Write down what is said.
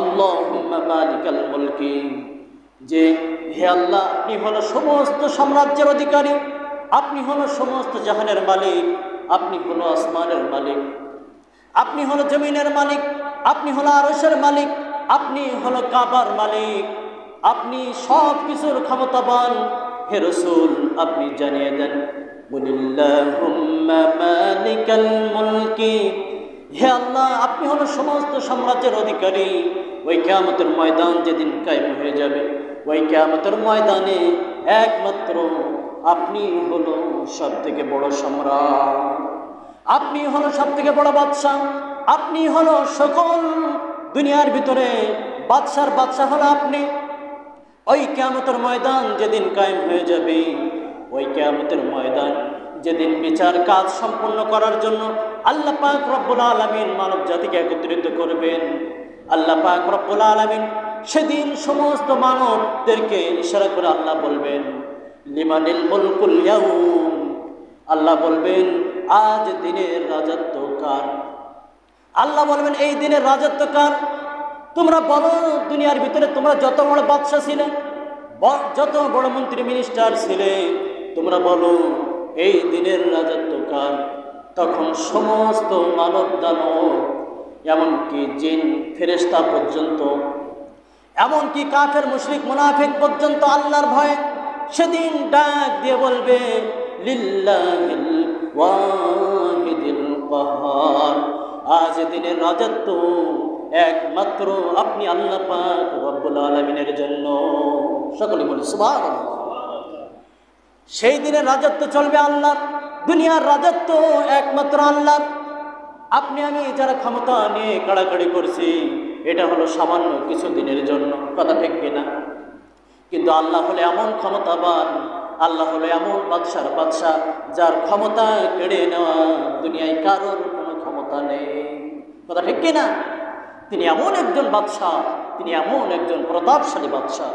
আল্লাহুম্মা মালিকাল মুলকি, যে হে আল্লাহ আপনি হলো সমস্ত সাম্রাজ্যের অধিকারী, আপনি হলো সমস্ত জাহানের মালিক, আপনি হলো আসমানের মালিক, আপনি হলো জমিনের মালিক, আপনি হলো আরশের মালিক, আপনি হলো কাবার মালিক, আপনি সব কিছুর ক্ষমতাবান। হে রাসূল আপনি জানিয়ে দেন, কুলিল্লাহুম্মা মালিকাল মুলকি, হে আল্লাহ আপনি হলো সমস্ত সাম্রাজ্যের অধিকারী। ওই কিয়ামতের ময়দান যেদিন কায়েম হয়ে যাবে, ওই কিয়ামতের ময়দানে একমাত্র আপনি হলো সব থেকে বড় সম্রাট, আপনি হলো সব থেকে বড় বাদশাহ, আপনি হলো সকল দুনিয়ার ভিতরে বাদশার বাদশাহ হলো আপনি। ওই কিয়ামতের ময়দান যেদিন কায়েম হয়ে যাবে, ওই কিয়ামতের ময়দান যেদিন বিচার কাজ সম্পন্ন করার জন্য আল্লাহ পাক রব্বুল আলামিন মানব জাতিকে একত্রিত করবেন, আল্লাহ পাক রব্বুল আলামিন সেদিন সমস্ত মানবদেরকে ইশারা করে আল্লাহ বলবেন, লিমানিল মুলকুল ইয়াউম, আল্লাহ বলবেন আজ দিনের রাজত্ব কার। আল্লাহ বলবেন এই দিনের রাজত্ব কার। তোমরা বলো দুনিয়ার ভিতরে তোমরা যত বড় বাদশা ছিলে, যত বড় মন্ত্রী মিনিস্টার ছিলে, তোমরা বলো এই দিনের রাজত্ব কার। তখন সমস্ত মানব দানব, এমনকি জিন ফেরেশতা পর্যন্ত, এমনকি কাফের মুশরিক মুনাফিক পর্যন্ত আল্লাহর ভয়ে সেদিন ডাক দিয়ে বলবে, লিল্লাহিল ওয়াহিদিল কাহার, আজ দিনের রাজত্ব একমাত্র আপনি আল্লাহ পাক রব্বুল আলামিনের জন্য। সকলে বলি সুবহানাল্লাহ। সেই দিনের রাজত্ব চলবে আল্লাহর, দুনিয়ার রাজত্ব একমাত্র আল্লাহর। আপনি আমি যারা ক্ষমতা নিয়ে কাড়াকাড়ি করছি, এটা হলো সামান্য কিছু দিনের জন্য, কথা ঠিক কিনা? কিন্তু আল্লাহ হলে এমন ক্ষমতাবান, আল্লাহ হলো এমন বাদশার বাদশাহ, যার ক্ষমতা কেড়ে নেওয়া দুনিয়ায় কারোর কোনো ক্ষমতা নেই, কথা ঠিক কিনা? তিনি এমন একজন বাদশাহ, তিনি এমন একজন প্রতাপশালী বাদশাহ।